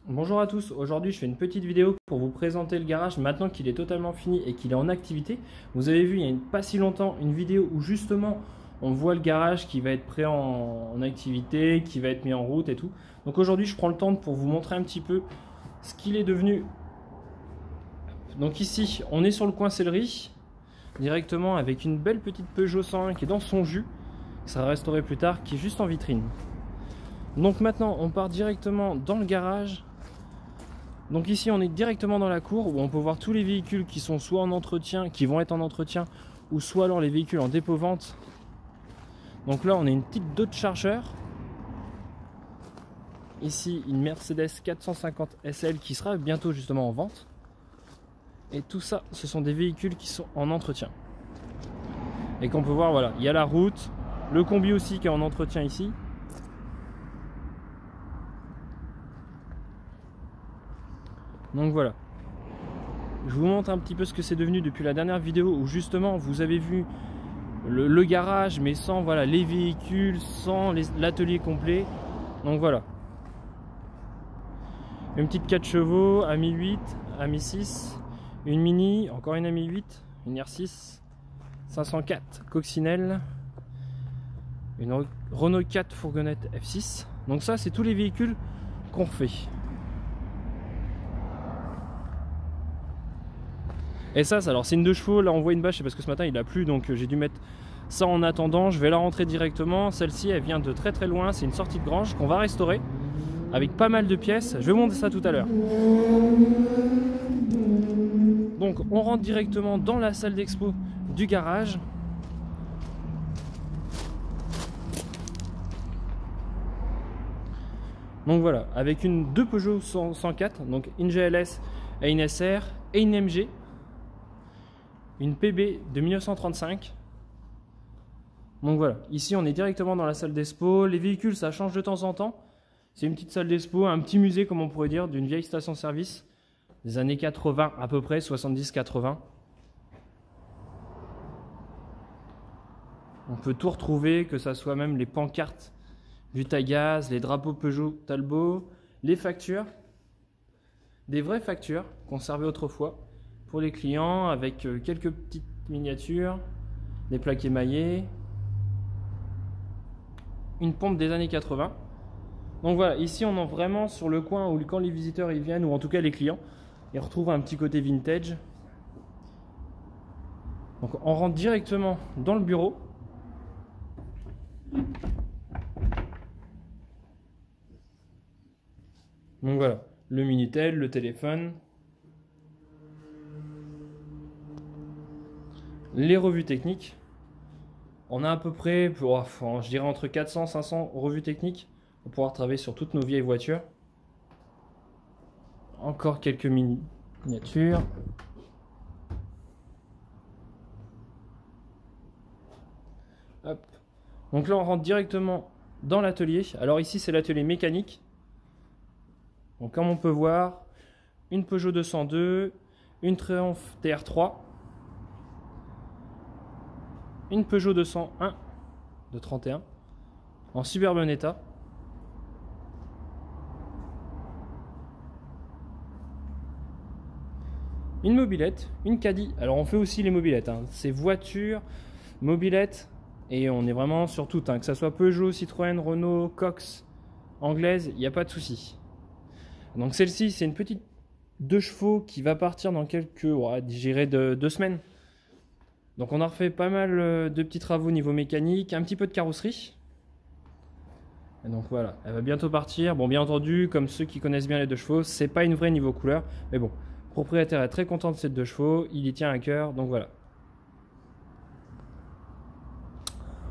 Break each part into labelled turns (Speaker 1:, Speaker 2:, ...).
Speaker 1: Bonjour à tous, aujourd'hui je fais une petite vidéo pour vous présenter le garage maintenant qu'il est totalement fini et qu'il est en activité. Vous avez vu il y a pas si longtemps une vidéo où justement on voit le garage qui va être prêt en activité, qui va être mis en route et tout. Donc aujourd'hui je prends le temps pour vous montrer un petit peu ce qu'il est devenu. Donc ici on est sur le coin Céleri, directement avec une belle petite Peugeot 101 qui est dans son jus, qui sera restaurée plus tard, qui est juste en vitrine. Donc maintenant on part directement dans le garage. Donc ici on est directement dans la cour où on peut voir tous les véhicules qui sont soit en entretien, qui vont être en entretien, ou soit alors les véhicules en dépôt-vente. Donc là on a une petite Dodge Charger. Ici une Mercedes 450 SL qui sera bientôt justement en vente. Et tout ça ce sont des véhicules qui sont en entretien. Et qu'on peut voir, voilà, il y a la route, le combi aussi qui est en entretien ici. Donc voilà, je vous montre un petit peu ce que c'est devenu depuis la dernière vidéo où justement vous avez vu le garage mais sans voilà, les véhicules, sans l'atelier complet. Donc voilà, une petite 4 chevaux, AMI 8, AMI 6, une Mini, encore une AMI 8, une R6, 504 coccinelle, une Renault 4 fourgonnette F6. Donc ça c'est tous les véhicules qu'on fait. Et ça, alors c'est une 2 chevaux, là on voit une bâche, c'est parce que ce matin il a plu, donc j'ai dû mettre ça en attendant. Je vais la rentrer directement. Celle-ci elle vient de très très loin, c'est une sortie de grange qu'on va restaurer avec pas mal de pièces. Je vais vous montrer ça tout à l'heure. Donc on rentre directement dans la salle d'expo du garage. Donc voilà, avec deux Peugeot 104, donc une GLS et une SR et une MG. Une PB de 1935. Donc voilà, ici on est directement dans la salle d'expo. Les véhicules ça change de temps en temps. C'est une petite salle d'expo, un petit musée comme on pourrait dire, d'une vieille station-service des années 80 à peu près, 70-80. On peut tout retrouver, que ça soit même les pancartes du Tagaz, les drapeaux Peugeot Talbot, les factures, des vraies factures conservées autrefois pour les clients avec quelques petites miniatures, des plaques émaillées, une pompe des années 80. Donc voilà, ici on est vraiment sur le coin où quand les visiteurs y viennent, ou en tout cas les clients, ils retrouvent un petit côté vintage. Donc on rentre directement dans le bureau. Donc voilà, le Minitel, le téléphone, les revues techniques. On a à peu près, je dirais entre 400 et 500 revues techniques pour pouvoir travailler sur toutes nos vieilles voitures. Encore quelques miniatures. Hop. Donc là on rentre directement dans l'atelier. Alors ici c'est l'atelier mécanique. Donc comme on peut voir, une Peugeot 202, une Triumph TR3, une Peugeot 201 de 31 en super bon état. Une mobilette, une Caddy. Alors on fait aussi les mobilettes, hein. C'est voiture, mobilette, et on est vraiment sur tout, hein. Que ce soit Peugeot, Citroën, Renault, Cox, anglaise, il n'y a pas de souci. Donc celle-ci c'est une petite 2 chevaux qui va partir dans quelques, j'irai 2 semaines. Donc on a refait pas mal de petits travaux au niveau mécanique, un petit peu de carrosserie. Et donc voilà, elle va bientôt partir. Bon, bien entendu, comme ceux qui connaissent bien les 2 chevaux, c'est pas une vraie niveau couleur. Mais bon, le propriétaire est très content de cette 2 chevaux, il y tient à cœur, donc voilà.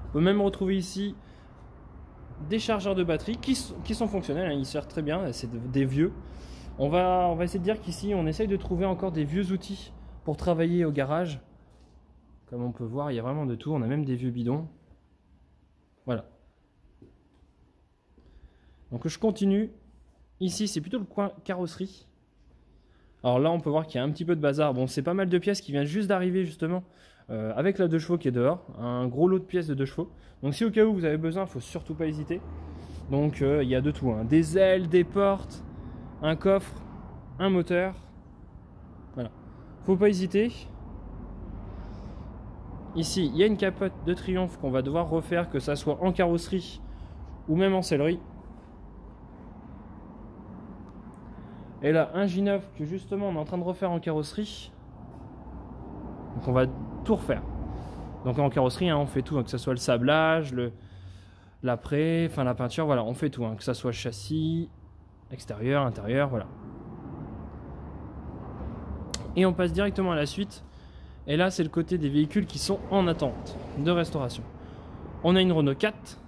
Speaker 1: On peut même retrouver ici des chargeurs de batterie qui sont fonctionnels, hein, ils servent très bien, c'est des vieux. On va essayer de dire qu'ici on essaye de trouver encore des vieux outils pour travailler au garage. Comme on peut voir, il y a vraiment de tout. On a même des vieux bidons. Voilà. Donc je continue. Ici, c'est plutôt le coin carrosserie. Alors là, on peut voir qu'il y a un petit peu de bazar. Bon, c'est pas mal de pièces qui viennent juste d'arriver justement avec la 2 chevaux qui est dehors. Un gros lot de pièces de 2 chevaux. Donc si au cas où vous avez besoin, il ne faut surtout pas hésiter. Donc il y a de tout, hein. Des ailes, des portes, un coffre, un moteur. Voilà, faut pas hésiter. Ici, il y a une capote de triomphe qu'on va devoir refaire, que ça soit en carrosserie ou même en sellerie. Et là, un J9 que justement on est en train de refaire en carrosserie. Donc on va tout refaire. Donc en carrosserie, hein, on fait tout, hein, que ce soit le sablage, l'après, enfin la peinture, voilà, on fait tout, hein, que ce soit châssis, extérieur, intérieur, voilà. Et on passe directement à la suite. Et là, c'est le côté des véhicules qui sont en attente de restauration. On a une Renault 4,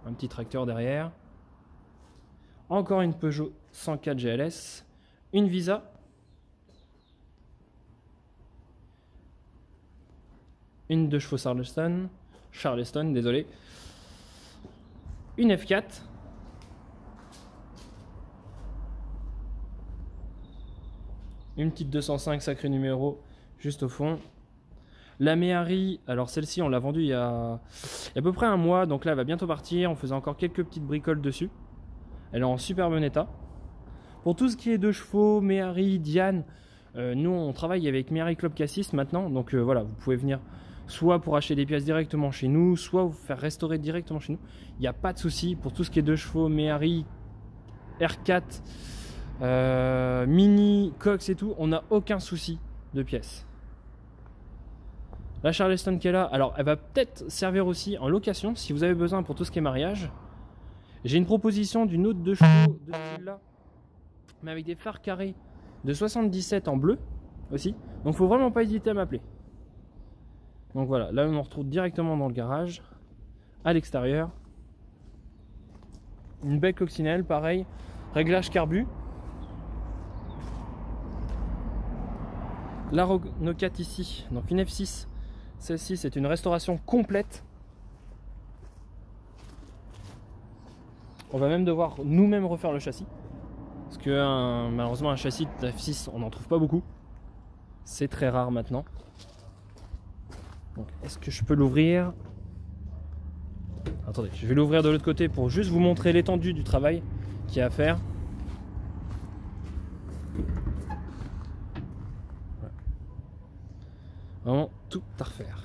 Speaker 1: un petit tracteur derrière. Encore une Peugeot 104 GLS, une Visa, une 2 chevaux Charleston, désolé, une F4, une petite 205 sacré numéro juste au fond. La Méhari, alors celle-ci on l'a vendue il y a à peu près un mois, donc là elle va bientôt partir. On faisait encore quelques petites bricoles dessus. Elle est en super bon état. Pour tout ce qui est 2 chevaux, Méhari, Diane, nous on travaille avec Méhari Club Cassis maintenant, donc voilà, vous pouvez venir soit pour acheter des pièces directement chez nous, soit vous faire restaurer directement chez nous. Il n'y a pas de souci pour tout ce qui est 2 chevaux, Méhari, R4, Mini, Cox et tout, on n'a aucun souci de pièces. La Charleston qui est là, alors elle va peut-être servir aussi en location si vous avez besoin pour tout ce qui est mariage. J'ai une proposition d'une autre 2 chevaux de ce style-là, mais avec des phares carrés de 77 en bleu aussi. Donc faut vraiment pas hésiter à m'appeler. Donc voilà, là on en retrouve directement dans le garage, à l'extérieur. Une belle coccinelle, pareil, réglage carbu. La Renault 4 ici, donc une F6. Celle-ci, c'est une restauration complète. On va même devoir nous-mêmes refaire le châssis. Parce que malheureusement, un châssis de F6, on n'en trouve pas beaucoup. C'est très rare maintenant. Est-ce que je peux l'ouvrir? Attendez, je vais l'ouvrir de l'autre côté pour juste vous montrer l'étendue du travail qu'il y a à faire. Voilà. Vraiment tout à refaire.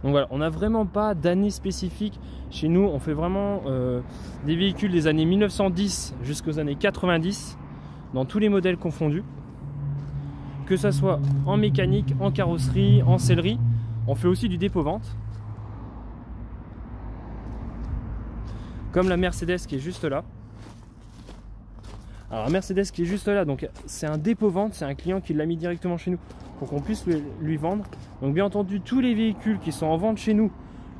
Speaker 1: Donc voilà, on n'a vraiment pas d'année spécifique. Chez nous, on fait vraiment des véhicules des années 1910 jusqu'aux années 90, dans tous les modèles confondus. Que ça soit en mécanique, en carrosserie, en sellerie. On fait aussi du dépôt-vente. Comme la Mercedes qui est juste là. Alors la Mercedes qui est juste là, donc c'est un dépôt-vente, c'est un client qui l'a mis directement chez nous pour qu'on puisse lui vendre. Donc bien entendu, tous les véhicules qui sont en vente chez nous,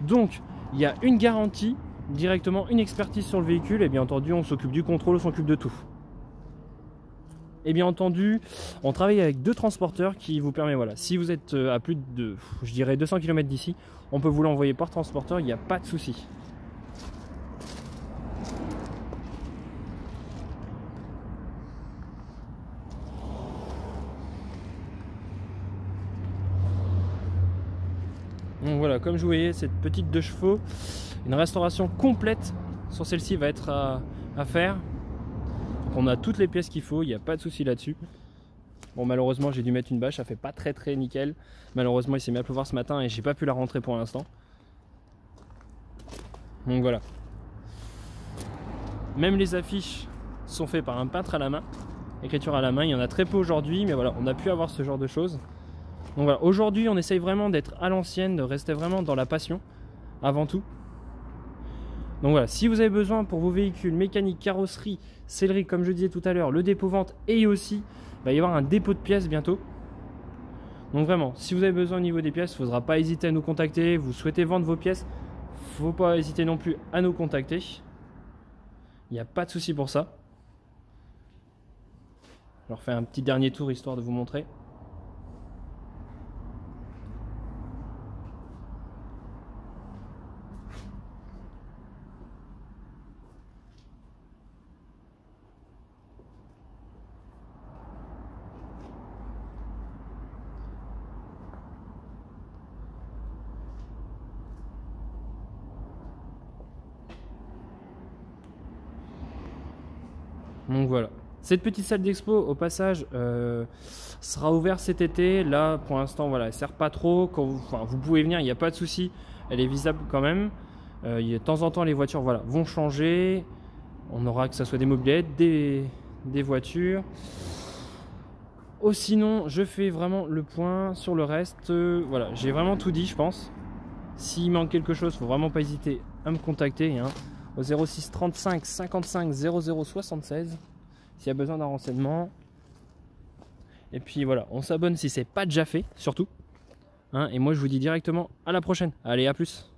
Speaker 1: donc il y a une garantie, directement une expertise sur le véhicule, et bien entendu on s'occupe du contrôle, on s'occupe de tout. Et bien entendu, on travaille avec 2 transporteurs qui vous permettent, voilà, si vous êtes à plus de, je dirais 200 km d'ici, on peut vous l'envoyer par transporteur, il n'y a pas de souci. Donc voilà, comme je vous voyais, cette petite 2 chevaux, une restauration complète sur celle-ci va être à faire. Donc on a toutes les pièces qu'il faut, il n'y a pas de souci là-dessus. Bon, malheureusement j'ai dû mettre une bâche, ça fait pas très nickel. Malheureusement il s'est mis à pleuvoir ce matin et j'ai pas pu la rentrer pour l'instant. Donc voilà. Même les affiches sont faites par un peintre à la main, écriture à la main, il y en a très peu aujourd'hui, mais voilà, on a pu avoir ce genre de choses. Donc voilà, aujourd'hui on essaye vraiment d'être à l'ancienne, de rester vraiment dans la passion, avant tout. Donc voilà, si vous avez besoin pour vos véhicules, mécanique, carrosserie, sellerie, comme je disais tout à l'heure, le dépôt-vente et aussi, il va y avoir un dépôt de pièces bientôt. Donc vraiment, si vous avez besoin au niveau des pièces, il ne faudra pas hésiter à nous contacter. Vous souhaitez vendre vos pièces, il ne faut pas hésiter non plus à nous contacter. Il n'y a pas de souci pour ça. Je leur fais un petit dernier tour histoire de vous montrer. Donc voilà. Cette petite salle d'expo, au passage, sera ouverte cet été. Là, pour l'instant, voilà, elle ne sert pas trop. Quand vous pouvez venir, il n'y a pas de souci. Elle est visible quand même. De temps en temps, les voitures voilà, vont changer. On aura que ce soit des mobylettes, des voitures. Oh, sinon, je fais vraiment le point sur le reste. Voilà, j'ai vraiment tout dit, je pense. S'il manque quelque chose, il ne faut vraiment pas hésiter à me contacter hein, au 06 35 55 00 76 s'il y a besoin d'un renseignement. Et puis voilà, on s'abonne si ce n'est pas déjà fait, surtout. Hein, et moi, je vous dis directement à la prochaine. Allez, à plus.